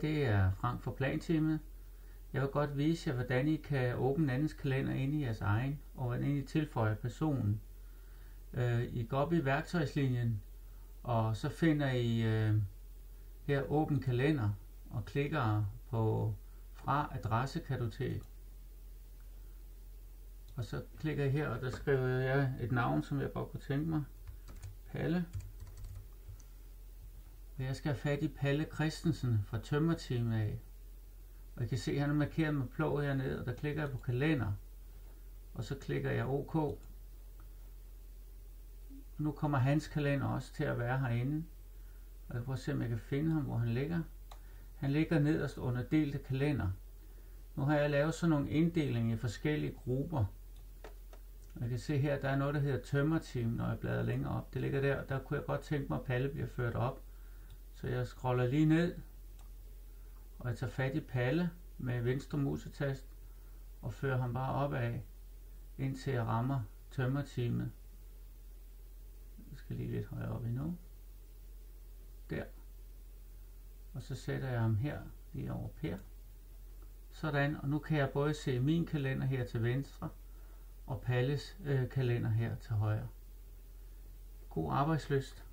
det er Frank fra Planteamet. Jeg vil godt vise jer, hvordan I kan åbne andens kalender inde i jeres egen, og hvordan I tilføjer personen. I går op i værktøjslinjen, og så finder I her åbn kalender, og klikker på fra adressekartotek. Og så klikker jeg her, og der skriver jeg et navn, som jeg godt kunne tænke mig. Palle. Og jeg skal have fat i Palle Christensen fra Tømmerteamet af. Og I kan se, at han er markeret med plov hernede, og der klikker jeg på kalender. Og så klikker jeg OK. Og nu kommer hans kalender også til at være herinde. Og jeg prøver at se, om jeg kan finde ham, hvor han ligger. Han ligger nederst under delte kalender. Nu har jeg lavet sådan nogle inddelinger i forskellige grupper. Og jeg kan se her, der er noget, der hedder Tømmerteam, når jeg bladrer længere op. Det ligger der, og der kunne jeg godt tænke mig, at Palle bliver ført op. Så jeg scroller lige ned, og jeg tager fat i Palle med venstre musetast, og fører ham bare opad, indtil jeg rammer Tømmerteamet. Jeg skal lige lidt højere op endnu. Der. Og så sætter jeg ham her, lige over Per. Sådan, og nu kan jeg både se min kalender her til venstre, og Palles kalender her til højre. God arbejdslyst.